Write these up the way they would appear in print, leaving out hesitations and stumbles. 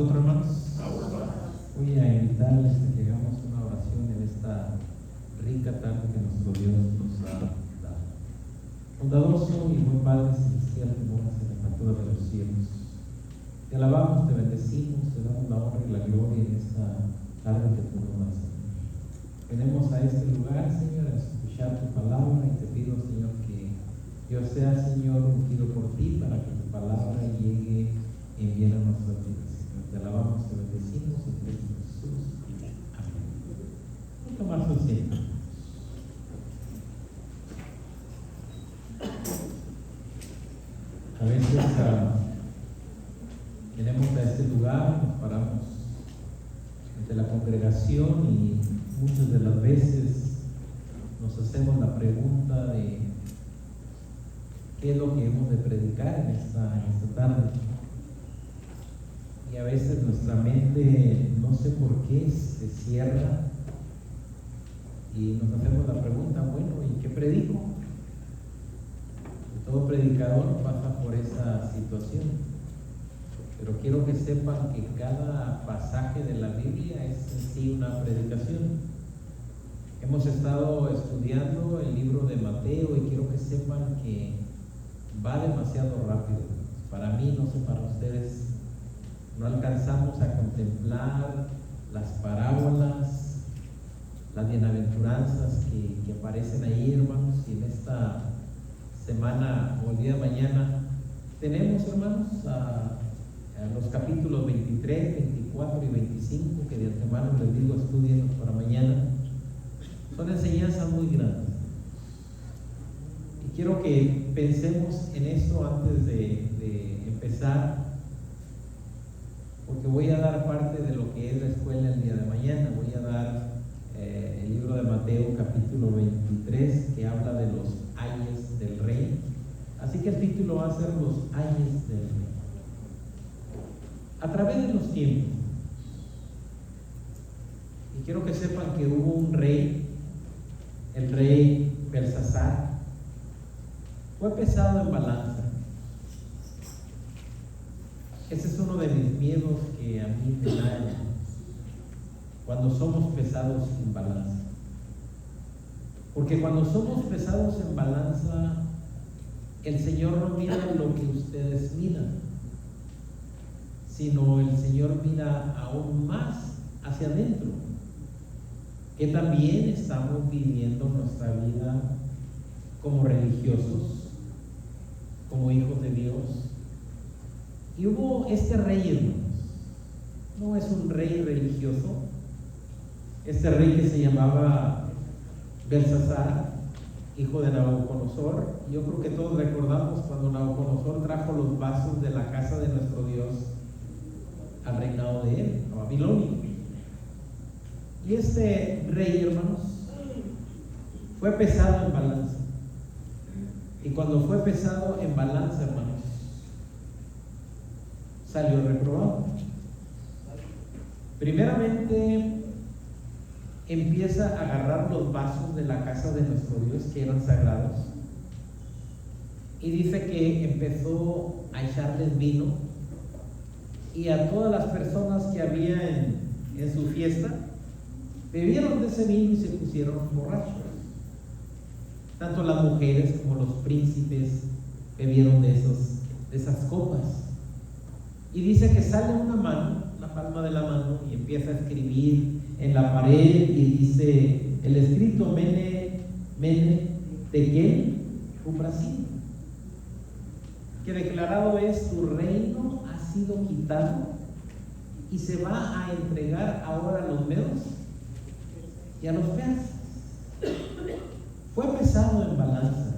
vosotros, hermanos. Voy a invitarles a que hagamos una oración en esta rica tarde que nuestro Dios nos ha dado. Bondadoso y buen Padre celestial que moras en la altura de los cielos, te alabamos, te bendecimos, te damos la honra y la gloria en esta tarde que tú nos das, Señor. Venimos a este lugar, Señor, a escuchar tu palabra y te pido, Señor, que yo sea, Señor, ungido por ti para que tu palabra llegue en bien a nuestras vidas, Señor. Te alabamos, te bendecimos en Cristo Jesús. Amén. Voy a tomar su asiento. A veces venimos a este lugar, nos paramos ante la congregación y muchas de las veces nos hacemos la pregunta de qué es lo que hemos de predicar en esta tarde. Y a veces nuestra mente, no sé por qué, se cierra y nos hacemos la pregunta, bueno, ¿y qué predico? Y todo predicador pasa por esa situación. Pero quiero que sepan que cada pasaje de la Biblia es en sí una predicación. Hemos estado estudiando el libro de Mateo y quiero que sepan que va demasiado rápido. Para mí, no sé para ustedes, no alcanzamos a contemplar las parábolas, las bienaventuranzas que aparecen ahí, hermanos. Y en esta semana o el día de mañana tenemos, hermanos, a los capítulos 23, 24 y 25, que de antemano les digo, estudienlos para mañana. Son enseñanzas muy grandes. Y quiero que pensemos en esto antes de empezar, porque voy a dar parte de lo que es la escuela el día de mañana. Voy a dar el libro de Mateo capítulo 23, que habla de los ayes del rey. Así que el título va a ser los ayes del rey. A través de los tiempos, y quiero que sepan que hubo un rey, el rey Belsasar. Fue pesado en balanza. Ese es uno de mis miedos que a mí me da cuando somos pesados en balanza. Porque cuando somos pesados en balanza, el Señor no mira lo que ustedes miran, sino el Señor mira aún más hacia adentro, que también estamos viviendo nuestra vida como religiosos, como hijos de Dios. Y hubo este rey, hermanos, no es un rey religioso, este rey que se llamaba Belsasar, hijo de Nabucodonosor. Yo creo que todos recordamos cuando Nabucodonosor trajo los vasos de la casa de nuestro Dios al reinado de él, a Babilonia. Y este rey, hermanos, fue pesado en balanza. Y cuando fue pesado en balanza, hermanos, salió reprobado. Primeramente empieza a agarrar los vasos de la casa de nuestro Dios que eran sagrados, y dice que empezó a echarles vino, y a todas las personas que había en su fiesta bebieron de ese vino y se pusieron borrachos. Tanto las mujeres como los príncipes bebieron de esas copas. Y dice que sale una mano, la palma de la mano, y empieza a escribir en la pared, y dice el escrito: Mene, Mene, Tekel, Uprasim, que declarado es: tu reino ha sido quitado y se va a entregar ahora a los medos y a los persas. Fue pesado en balanza.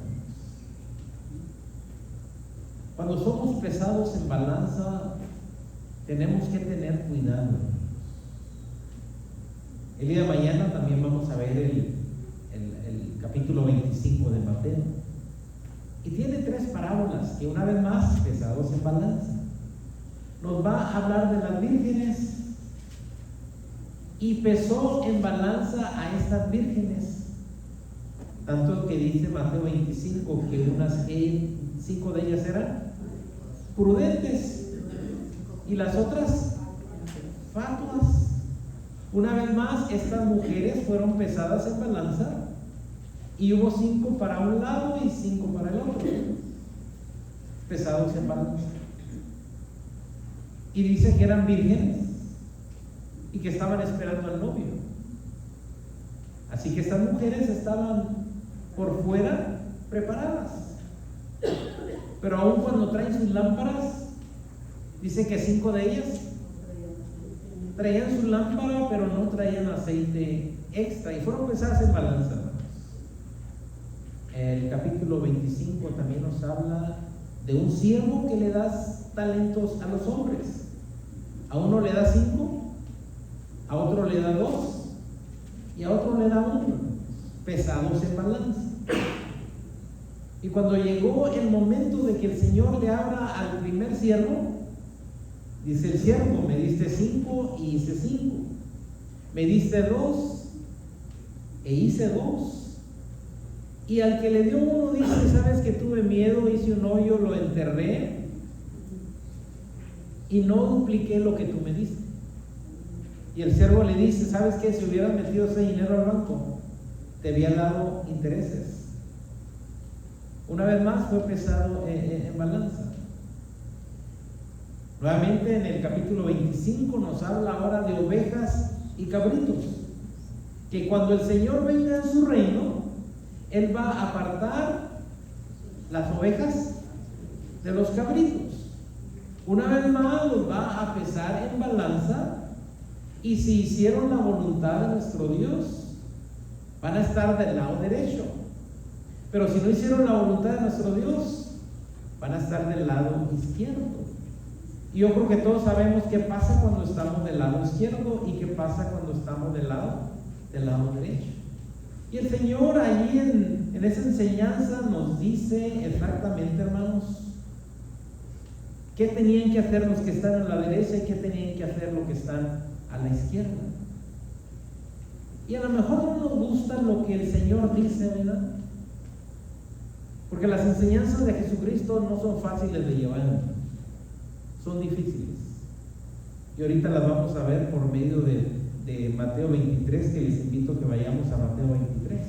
Cuando somos pesados en balanza, tenemos que tener cuidado. El día de mañana también vamos a ver el capítulo 25 de Mateo. Y tiene 3 parábolas que, una vez más, pesados en balanza. Nos va a hablar de las vírgenes. Y pesó en balanza a estas vírgenes. Tanto que dice Mateo 25 que unas 5 de ellas eran prudentes y las otras fatuas. Una vez más, estas mujeres fueron pesadas en balanza y hubo 5 para un lado y 5 para el otro, pesados en balanza. Y dice que eran vírgenes y que estaban esperando al novio. Así que estas mujeres estaban por fuera preparadas, pero aún cuando traen sus lámparas, dice que 5 de ellas traían su lámpara, pero no traían aceite extra y fueron pesadas en balanza. El capítulo 25 también nos habla de un siervo que le da talentos a los hombres. A uno le da 5, a otro le da 2 y a otro le da 1, pesados en balanza. Y cuando llegó el momento de que el Señor le habla al primer siervo, dice el siervo: me diste 5 y hice 5, me diste 2 e hice 2. Y al que le dio 1 dice: sabes que tuve miedo, hice un hoyo, lo enterré y no dupliqué lo que tú me diste. Y el siervo le dice: sabes que si hubieras metido ese dinero al banco, te había dado intereses. Una vez más fue pesado en balanza. Nuevamente en el capítulo 25 nos habla ahora de ovejas y cabritos, que cuando el Señor venga en su reino, Él va a apartar las ovejas de los cabritos. Una vez más los va a pesar en balanza, y si hicieron la voluntad de nuestro Dios, van a estar del lado derecho. Pero si no hicieron la voluntad de nuestro Dios, van a estar del lado izquierdo. Y yo creo que todos sabemos qué pasa cuando estamos del lado izquierdo y qué pasa cuando estamos del lado derecho. Y el Señor allí en esa enseñanza nos dice exactamente, hermanos, qué tenían que hacer los que están a la derecha y qué tenían que hacer los que están a la izquierda. Y a lo mejor no nos gusta lo que el Señor dice, ¿verdad? Porque las enseñanzas de Jesucristo no son fáciles de llevar, son difíciles. Y ahorita las vamos a ver por medio de Mateo 23, que les invito a que vayamos a Mateo 23.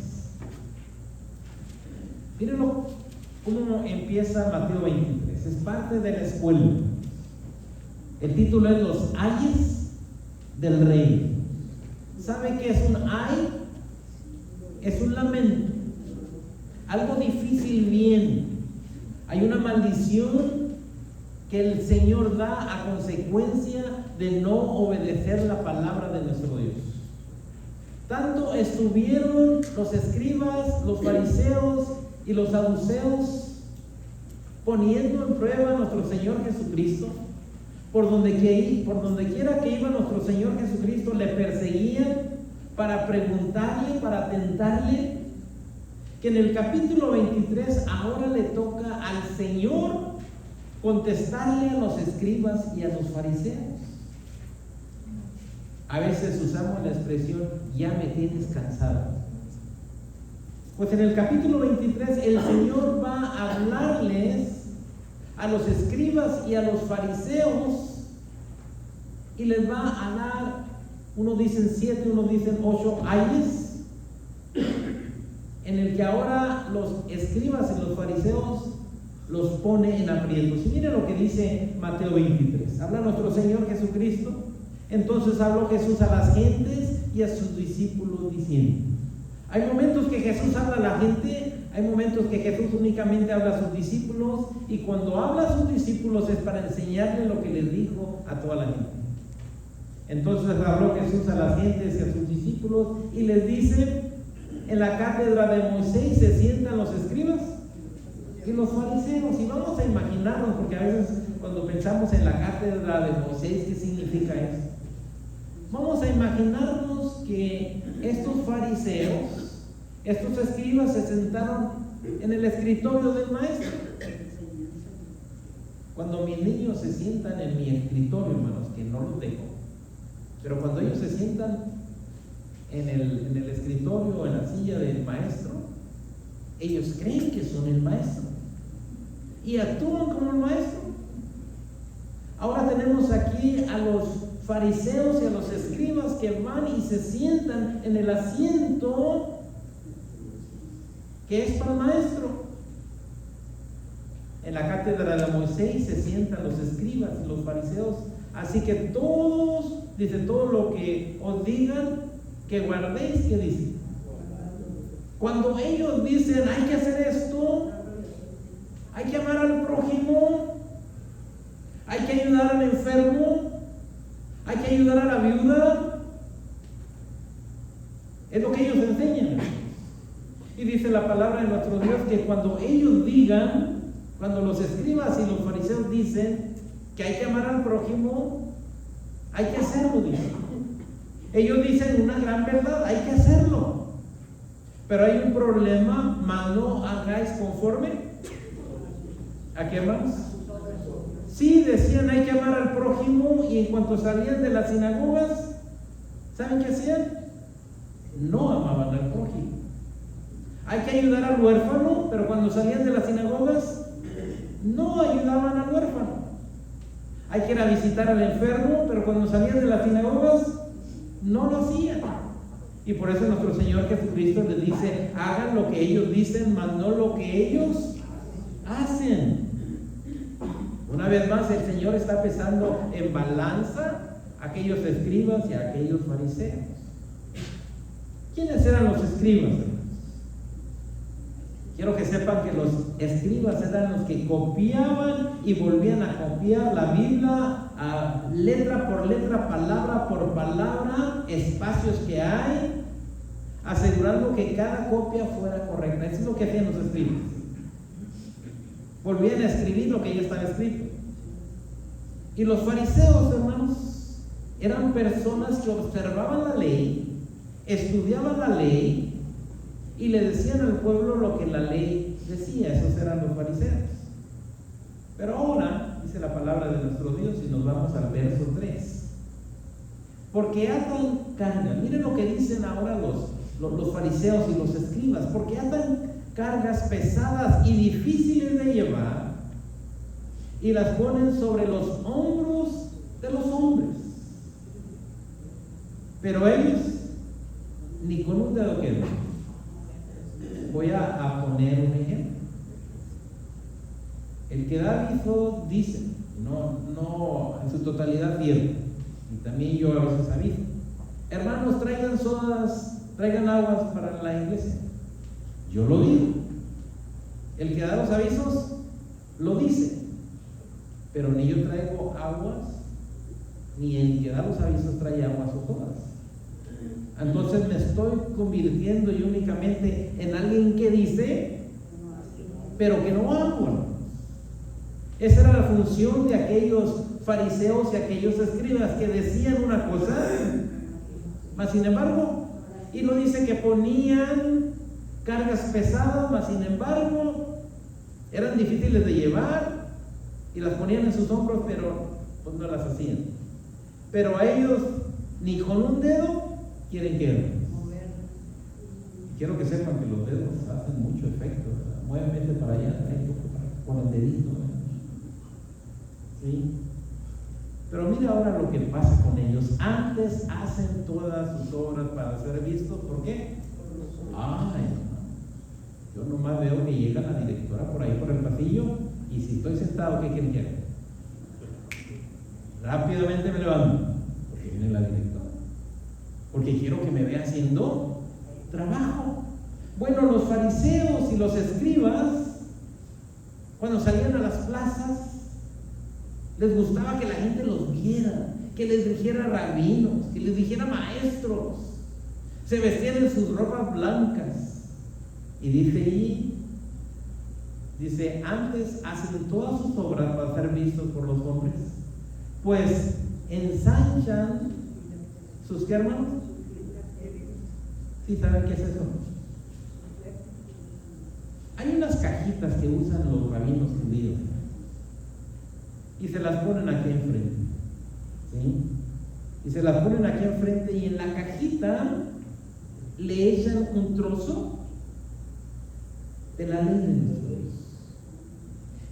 Mírenlo cómo empieza Mateo 23. Es parte de la escuela. El título es Los ayes del rey. ¿Sabe qué es un ay? Es un lamento. Algo difícil viene. Hay una maldición que el Señor da a consecuencia de no obedecer la palabra de nuestro Dios. Tanto estuvieron los escribas, los fariseos y los saduceos poniendo en prueba a nuestro Señor Jesucristo. Por donde quiera que iba nuestro Señor Jesucristo, le perseguían para preguntarle, para tentarle. Que en el capítulo 23 ahora le toca al Señor contestarle a los escribas y a los fariseos. A veces usamos la expresión: ya me tienes cansado. Pues en el capítulo 23 el Señor va a hablarles a los escribas y a los fariseos y les va a dar, unos dicen 7, unos dicen 8 ayes, en el que ahora los escribas y los fariseos los pone en aprietos. Y mire lo que dice Mateo 23. Habla nuestro Señor Jesucristo. Entonces habló Jesús a las gentes y a sus discípulos diciendo. Hay momentos que Jesús habla a la gente, hay momentos que Jesús únicamente habla a sus discípulos, y cuando habla a sus discípulos es para enseñarles lo que les dijo a toda la gente. Entonces habló Jesús a las gentes y a sus discípulos y les dice: en la cátedra de Moisés se sientan los escribas y los fariseos. Y vamos a imaginarnos, porque a veces cuando pensamos en la cátedra de Moisés, ¿qué significa eso? Vamos a imaginarnos que estos fariseos, estos escribas, se sentaron en el escritorio del maestro. Cuando mis niños se sientan en mi escritorio, hermanos, que no los dejo, pero cuando ellos se sientan en el escritorio o en la silla del maestro, ellos creen que son el maestro y actúan como el maestro. Ahora tenemos aquí a los fariseos y a los escribas que van y se sientan en el asiento que es para el maestro. En la cátedra de Moisés se sientan los escribas y los fariseos. Así que todos, dice, todo lo que os digan, que guardéis, ¿qué dice? Cuando ellos dicen, hay que hacer esto, hay que amar al prójimo, hay que ayudar al enfermo, hay que ayudar a la viuda, es lo que ellos enseñan. Y dice la palabra de nuestro Dios que cuando ellos digan, cuando los escribas y los fariseos dicen que hay que amar al prójimo, hay que hacerlo, dicen. Ellos dicen una gran verdad, hay que hacerlo. Pero hay un problema, mas no hagáis conforme. ¿A qué hermanos? Sí, decían hay que amar al prójimo, y en cuanto salían de las sinagogas, ¿saben qué hacían? No amaban al prójimo. Hay que ayudar al huérfano, pero cuando salían de las sinagogas, no ayudaban al huérfano. Hay que ir a visitar al enfermo, pero cuando salían de las sinagogas, no lo hacían. Y por eso nuestro Señor Jesucristo les dice, hagan lo que ellos dicen, mas no lo que ellos hacen. Una vez más, el Señor está pesando en balanza a aquellos escribas y a aquellos fariseos. ¿Quiénes eran los escribas, hermanos? Quiero que sepan que los escribas eran los que copiaban y volvían a copiar la Biblia a letra por letra, palabra por palabra, espacios que hay, asegurando que cada copia fuera correcta. Eso es lo que hacían los escribas. Volvían a escribir lo que ya estaba escrito. Y los fariseos, hermanos, eran personas que observaban la ley, estudiaban la ley y le decían al pueblo lo que la ley decía. Esos eran los fariseos. Pero ahora, dice la palabra de nuestro Dios, y nos vamos al verso 3. Porque atan cargas. Miren lo que dicen ahora los fariseos y los escribas. Porque atan cargas pesadas y difíciles de llevar y las ponen sobre los hombros de los hombres. Pero ellos ni con un dedo quedan. Voy a poner un ejemplo. El que da aviso dice, no en su totalidad cierto, y también yo a veces aviso, hermanos, traigan sodas, traigan aguas para la iglesia. Yo lo digo. El que da los avisos lo dice, pero ni yo traigo aguas, ni el que da los avisos trae aguas o sodas. Entonces me estoy convirtiendo yo únicamente en alguien que dice, pero que no habla. Esa era la función de aquellos fariseos y aquellos escribas que decían una cosa, mas sin embargo, y no dice que ponían cargas pesadas, mas sin embargo eran difíciles de llevar y las ponían en sus hombros, pero pues no las hacían. Pero a ellos ni con un dedo quieren que quiero que sepan que los dedos hacen mucho efecto, ¿verdad? Muévete para allá, con el dedito, ¿verdad? ¿Sí? Pero mira ahora lo que pasa con ellos. Antes hacen todas sus obras para ser vistos. ¿Por qué? Ay, yo nomás veo que llega la directora por ahí por el pasillo, y si estoy sentado, ¿qué quieren que haga? Rápidamente me levanto, porque viene la directora, porque quiero que me vea haciendo trabajo. Bueno, los fariseos y los escribas, cuando salían a las plazas, les gustaba que la gente los viera, que les dijera rabinos, que les dijera maestros. Se vestían en sus ropas blancas. Y dice ahí, dice, antes hacen todas sus obras para ser vistos por los hombres, pues ensanchan sus, ¿qué, hermanos? ¿Sí saben qué es eso? Hay unas cajitas que usan los rabinos judíos y se las ponen aquí enfrente, ¿sí? Y se las ponen aquí enfrente, y en la cajita le echan un trozo de la ley de nuestro Dios.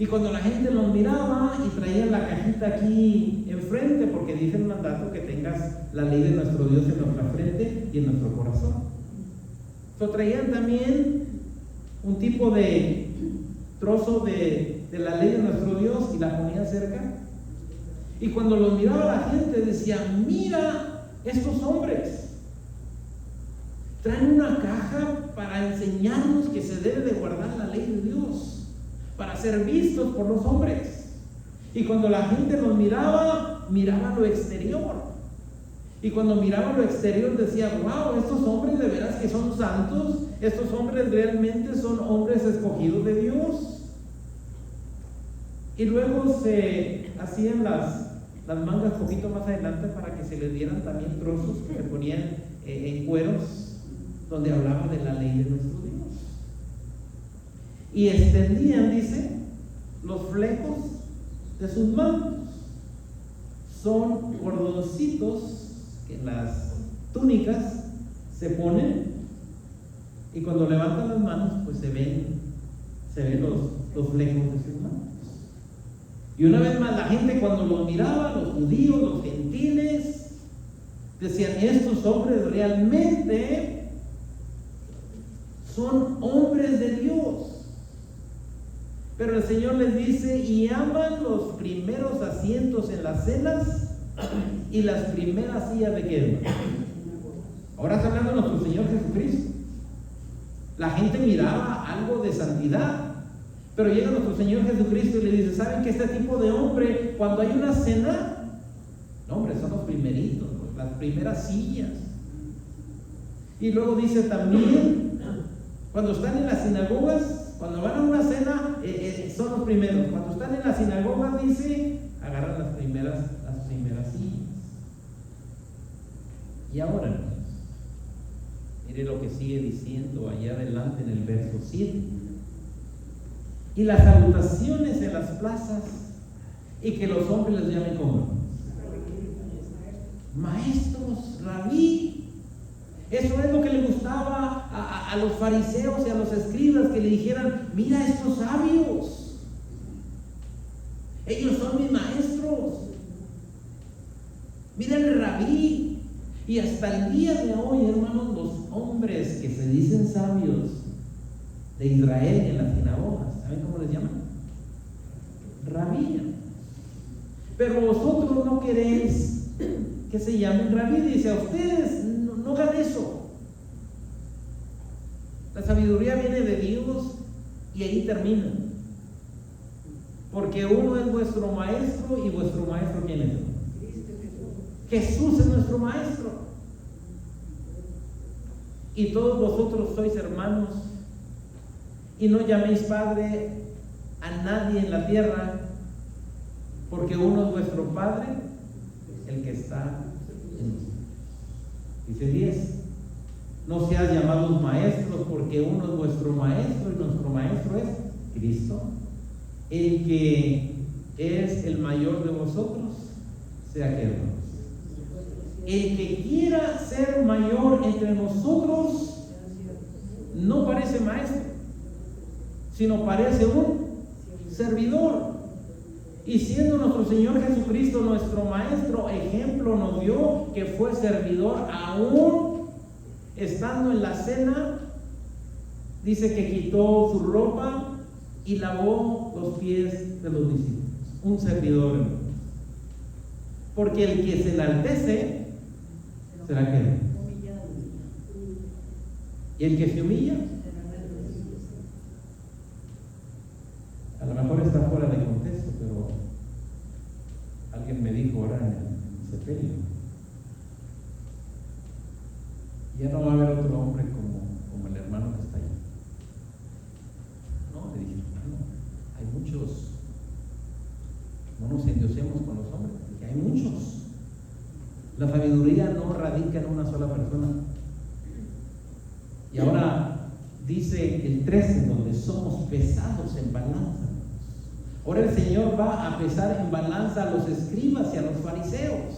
Y cuando la gente los miraba y traían la cajita aquí enfrente, porque dice el mandato que tengas la ley de nuestro Dios en nuestra frente y en nuestro corazón. Entonces traían también un tipo de trozo de la ley de nuestro Dios y la ponían cerca. Y cuando los miraba la gente decía: mira estos hombres, traen una caja para enseñarnos que se debe de guardar la ley de Dios, para ser vistos por los hombres. Y cuando la gente los miraba, miraba lo exterior. Y cuando miraba lo exterior decía: wow, estos hombres de veras que son santos, estos hombres realmente son hombres escogidos de Dios. Y luego se hacían las mangas un poquito más adelante para que se les dieran también trozos que se ponían en cueros, donde hablaba de la ley de nuestro Dios. Y extendían, dice, los flecos de sus mantos. Son cordoncitos que en las túnicas se ponen, y cuando levantan las manos pues se ven los flecos de sus mantos. Y una vez más la gente cuando los miraba, los judíos, los gentiles, decían: estos hombres realmente son hombres de Dios. Pero el Señor les dice: y aman los primeros asientos en las cenas y las primeras sillas de qué. Ahora está hablando nuestro Señor Jesucristo. La gente miraba algo de santidad, pero llega nuestro Señor Jesucristo y le dice: ¿saben que este tipo de hombre, cuando hay una cena, no, hombre, son los primeritos, las primeras sillas? Y luego dice también, cuando están en las sinagogas, cuando van a una cena, son los primeros. Cuando están en las sinagogas, dice, agarran las primeras sillas. Y ahora, hermanos, mire lo que sigue diciendo allá adelante en el verso 7. Y las salutaciones en las plazas, y que los hombres les llamen como maestros, rabí. Eso es lo que le gustaba a los fariseos y a los escribas, que le dijeran: mira estos sabios, ellos son mis maestros, mira el rabí. Y hasta el día de hoy, hermanos, los hombres que se dicen sabios de Israel en las sinagogas, ¿saben cómo les llaman? Rabí. Pero vosotros no queréis que se llamen rabí. Dice: a ustedes no hagan eso. La sabiduría viene de Dios y ahí termina. Porque uno es vuestro maestro, y vuestro maestro, ¿quién es? Jesús es nuestro maestro. Y todos vosotros sois hermanos, y no llaméis Padre a nadie en la tierra, porque uno es vuestro Padre, el que está en los cielos. Dice 10: no seas llamados maestros, porque uno es vuestro maestro, y nuestro maestro es Cristo. El que es el mayor de vosotros, sea que hermanos. El que quiera ser mayor entre nosotros no parece maestro, sino parece un servidor. Y siendo nuestro Señor Jesucristo nuestro maestro, ejemplo nos dio que fue servidor, aún estando en la cena. Dice que quitó su ropa y lavó los pies de los discípulos. Un servidor. Porque el que se enaltece será que y el que se humilla, a lo mejor está fuera de contexto, pero alguien me dijo ahora en el sepelio: ya no va a haber otro hombre como el hermano que está ahí. No, le dije: hermano, hay muchos, no nos endiosemos con los hombres, porque hay muchos. La sabiduría no radica en una sola persona. Y ahora dice el 13, donde somos pesados en balanza. Ahora el Señor va a pesar en balanza a los escribas y a los fariseos.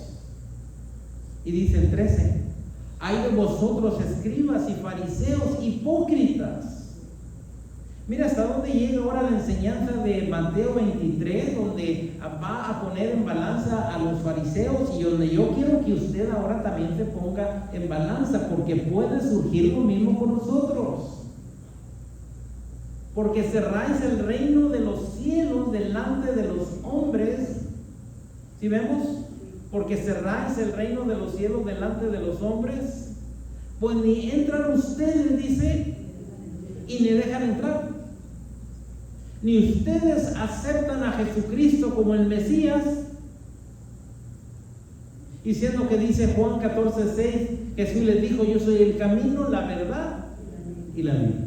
Y dice el 13: ay de vosotros, escribas y fariseos hipócritas, Mira hasta dónde llega ahora la enseñanza de Mateo 23, donde va a poner en balanza a los fariseos, y donde yo quiero que usted ahora también se ponga en balanza, porque puede surgir lo mismo con nosotros. Porque cerráis el reino de los cielos delante de los hombres. ¿Sí vemos? Porque cerráis el reino de los cielos delante de los hombres, pues ni entran ustedes, dice, y ni dejan entrar. Ni ustedes aceptan a Jesucristo como el Mesías, y siendo que dice Juan 14:6, Jesús les dijo: yo soy el camino, la verdad y la vida.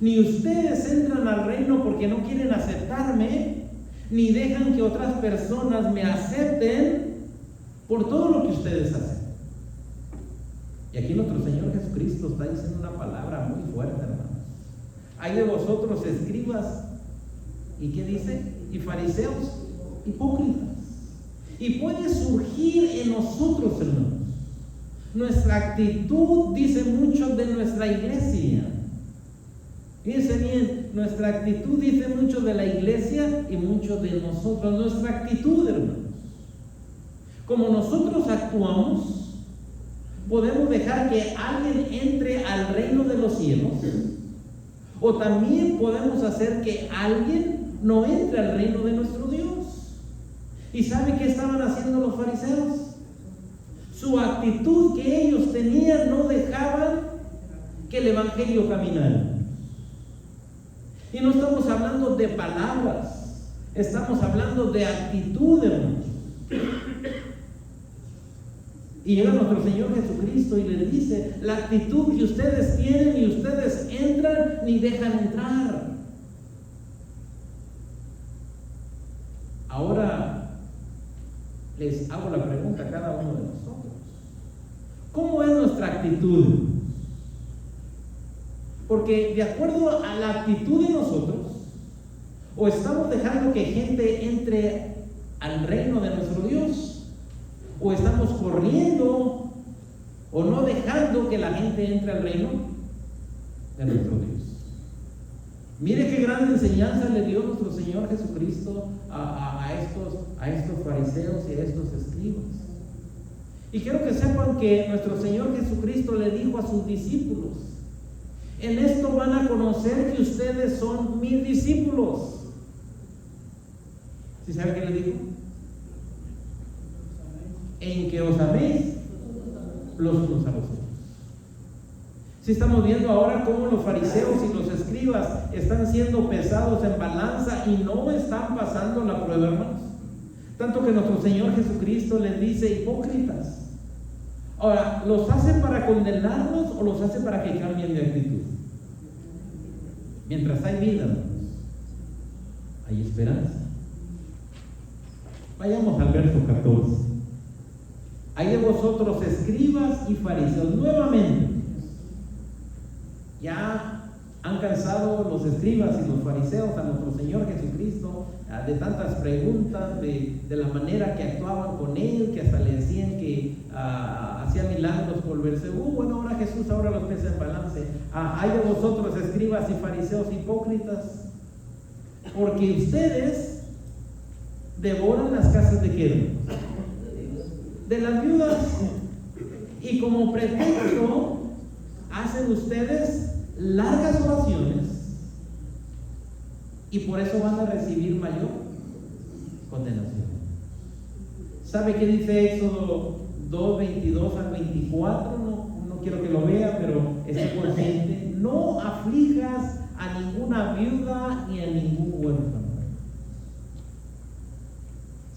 Ni ustedes entran al reino porque no quieren aceptarme, ni dejan que otras personas me acepten por todo lo que ustedes hacen. Y aquí nuestro Señor Jesucristo está diciendo una palabra muy fuerte, hermanos. Hay de vosotros, escribas, ¿y qué dice? Y fariseos, hipócritas. Y puede surgir en nosotros, hermanos. Nuestra actitud dice mucho de nuestra iglesia. Fíjense bien, nuestra actitud dice mucho de la iglesia y mucho de nosotros. Nuestra actitud, hermanos. Como nosotros actuamos, podemos dejar que alguien entre al reino de los cielos, o también podemos hacer que alguien no entre al reino de nuestro Dios. ¿Y sabe qué estaban haciendo los fariseos? Su actitud que ellos tenían no dejaban que el evangelio caminara. Y no estamos hablando de palabras, estamos hablando de actitud, hermanos. Y llega nuestro Señor Jesucristo y les dice: la actitud que ustedes tienen, y ustedes entran ni dejan entrar. Ahora les hago la pregunta a cada uno de nosotros: ¿cómo es nuestra actitud? Porque de acuerdo a la actitud de nosotros, o estamos dejando que gente entre al reino de nuestro Dios, o estamos corriendo o no dejando que la gente entre al reino de nuestro Dios. Mire qué gran enseñanza le dio nuestro Señor Jesucristo a estos fariseos y a estos escribas. Y quiero que sepan que nuestro Señor Jesucristo le dijo a sus discípulos: en esto van a conocer que ustedes son mis discípulos. ¿Sí sabe qué le dijo? En que os améis los unos a los otros. Si estamos viendo ahora cómo los fariseos y los escribas están siendo pesados en balanza y no están pasando la prueba, hermanos. Tanto que nuestro Señor Jesucristo les dice: hipócritas. Ahora, ¿los hace para condenarlos o los hace para que cambien de actitud? Mientras hay vida, hermanos, hay esperanza. Vayamos al verso 14. Hay de vosotros, escribas y fariseos. Nuevamente, ya han cansado los escribas y los fariseos a nuestro Señor Jesucristo de tantas preguntas, de la manera que actuaban con Él, que hasta le decían que hacía milagros por Belcebú. Bueno, ahora Jesús ahora los pesa en balance. Hay de vosotros, escribas y fariseos, hipócritas, porque ustedes devoran las casas de ¿qué? De las viudas, y como pretexto hacen ustedes largas oraciones, y por eso van a recibir mayor condenación. ¿Sabe qué dice Éxodo 2:22 al 24? No quiero que lo vea, pero esté consciente: no aflijas a ninguna viuda ni a ningún huérfano.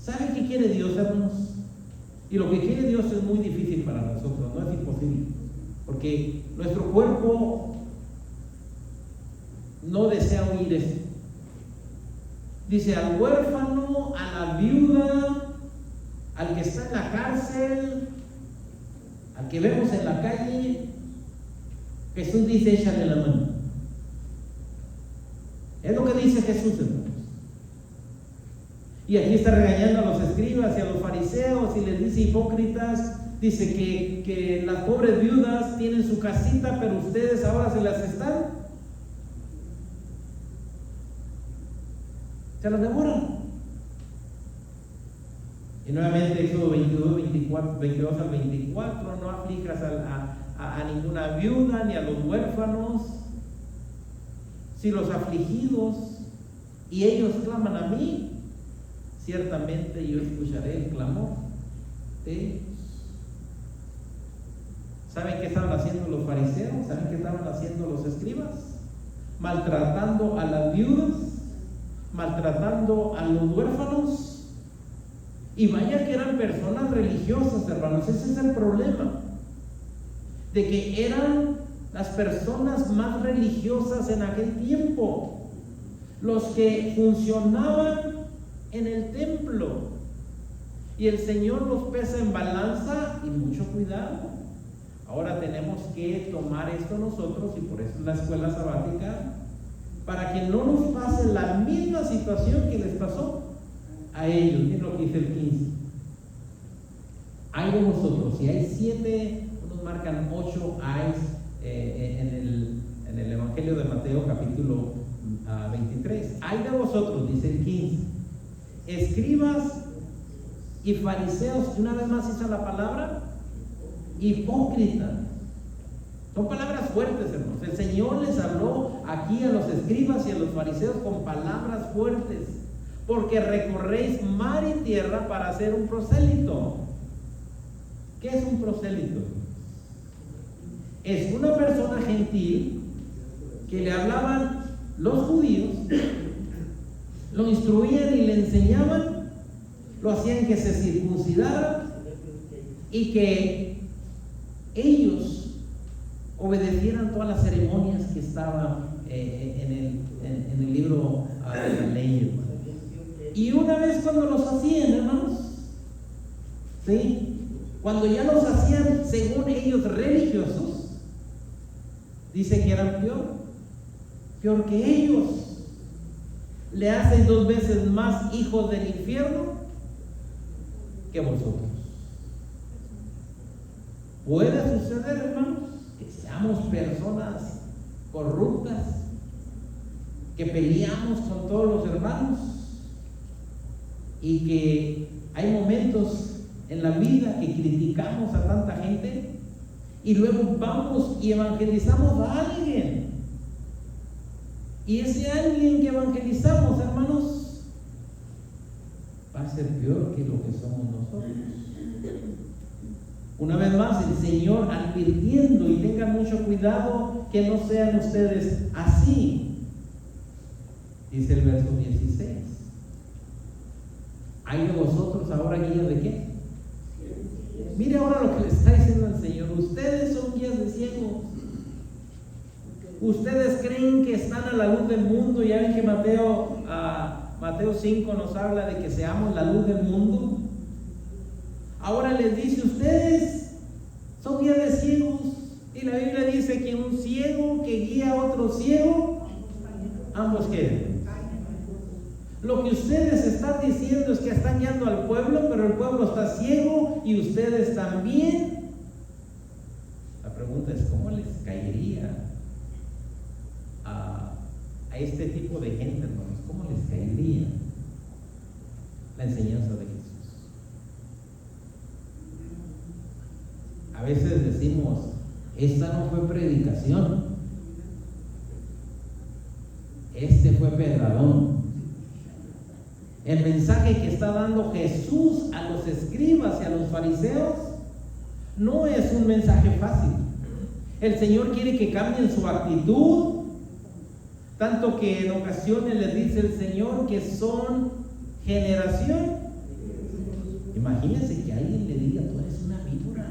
¿Sabe qué quiere Dios, hermanos? Y lo que quiere Dios es muy difícil para nosotros, no es imposible, porque nuestro cuerpo no desea oír esto. Dice: al huérfano, a la viuda, al que está en la cárcel, al que vemos en la calle, Jesús dice: échale la mano. Es lo que dice Jesús, hermanos. Y aquí está regañando a los escribas y a los fariseos y les dice: hipócritas. Dice que las pobres viudas tienen su casita, pero ustedes ahora se las están se las devoran. Y nuevamente Éxodo 22, 22 al 24, no aflijas a ninguna viuda ni a los huérfanos, si los afligidos y ellos claman a mí, ciertamente yo escucharé el clamor de ellos. ¿Saben qué estaban haciendo los fariseos? ¿Saben qué estaban haciendo los escribas? Maltratando a las viudas, maltratando a los huérfanos. Y vaya que eran personas religiosas, hermanos. Ese es el problema, de que eran las personas más religiosas en aquel tiempo, los que funcionaban en el templo, y el Señor los pesa en balanza. Y mucho cuidado. Ahora tenemos que tomar esto nosotros, y por eso es la escuela sabática, para que no nos pase la misma situación que les pasó a ellos. Miren lo que dice el 15. Hay de vosotros, si hay 7, unos marcan 8 hay en el Evangelio de Mateo capítulo 23. Hay de vosotros, dice el 15, escribas y fariseos, y una vez más usa la palabra hipócritas. Son palabras fuertes, hermanos. El Señor les habló aquí a los escribas y a los fariseos con palabras fuertes, porque recorréis mar y tierra para hacer un prosélito. ¿Qué es un prosélito? Es una persona gentil que le hablaban los judíos, lo instruían y le enseñaban, lo hacían que se circuncidara y que ellos obedecieran todas las ceremonias que estaban en el libro de la ley. Y una vez cuando los hacían, hermanos, ¿sí?, cuando ya los hacían según ellos religiosos, dice que eran peor que ellos. Le hacen 2 veces más hijos del infierno que vosotros. Puede suceder, hermanos, que seamos personas corruptas, que peleamos con todos los hermanos, y que hay momentos en la vida que criticamos a tanta gente y luego vamos y evangelizamos a alguien, y ese alguien que evangelizamos, hermanos, va a ser peor que lo que somos nosotros. Una vez más, el Señor advirtiendo, y tengan mucho cuidado que no sean ustedes así. Dice el verso 16: hay de vosotros ahora guías de qué. Mire ahora lo que le está diciendo el Señor. Ustedes son guías de ciegos. Ustedes creen que están a la luz del mundo. Ya ven que Mateo 5 nos habla de que seamos la luz del mundo. Ahora les dice: ustedes son guías de ciegos. Y la Biblia dice que un ciego que guía a otro ciego, ambos quedan. Lo que ustedes están diciendo es que están guiando al pueblo, pero el pueblo está ciego y ustedes también. La pregunta es: ¿cómo les caería a este tipo de gente, hermanos? ¿Cómo les caería la enseñanza de Jesús? A veces decimos: esta no fue predicación, este fue pedradón. El mensaje que está dando Jesús a los escribas y a los fariseos no es un mensaje fácil. El Señor quiere que cambien su actitud, tanto que en ocasiones les dice el Señor que son generación. Imagínense que alguien le diga: tú eres una víbora.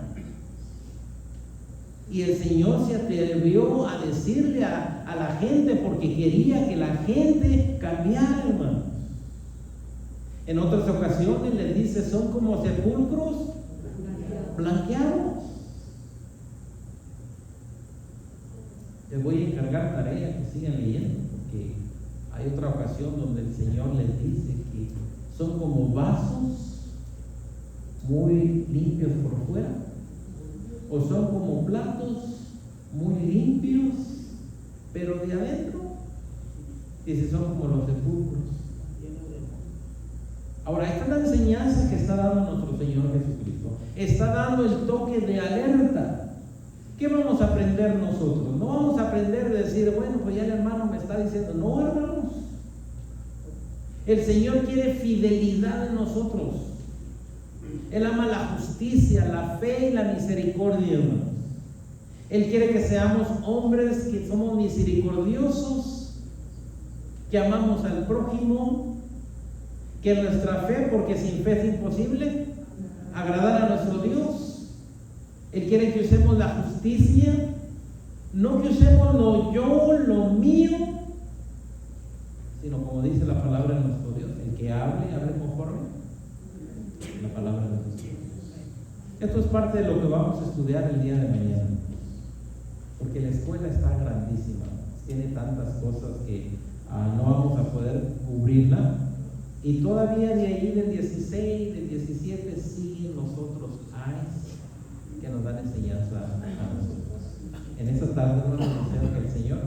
Y el Señor se atrevió a decirle a la gente porque quería que la gente cambiara, hermano. En otras ocasiones les dice: son como sepulcros blanqueados. Les voy a encargar tarea que sigan leyendo, porque hay otra ocasión donde el Señor les dice que son como vasos muy limpios por fuera, o son como platos muy limpios, pero de adentro, dice, son como los sepulcros Ahora, esta es la enseñanza que está dando nuestro Señor Jesucristo. Está dando el toque de alerta. ¿Qué vamos a aprender nosotros? No vamos a aprender de decir, bueno, pues ya el hermano me está diciendo. No, hermanos. El Señor quiere fidelidad en nosotros. Él ama la justicia, la fe y la misericordia, hermanos. Él quiere que seamos hombres que somos misericordiosos, que amamos al prójimo, que nuestra fe, porque sin fe es imposible agradar a nuestro Dios. Él quiere que usemos la justicia, no que usemos lo yo, lo mío, sino como dice la palabra de nuestro Dios, el que hable conforme la palabra de nuestro Dios. Esto es parte de lo que vamos a estudiar el día de mañana, porque la escuela está grandísima, tiene tantas cosas que no vamos a poder cubrirla, y todavía de ahí del 16, del 17 siguen los otros que nos dan enseñanza a nosotros. En esta tarde, bueno, deseo que el Señor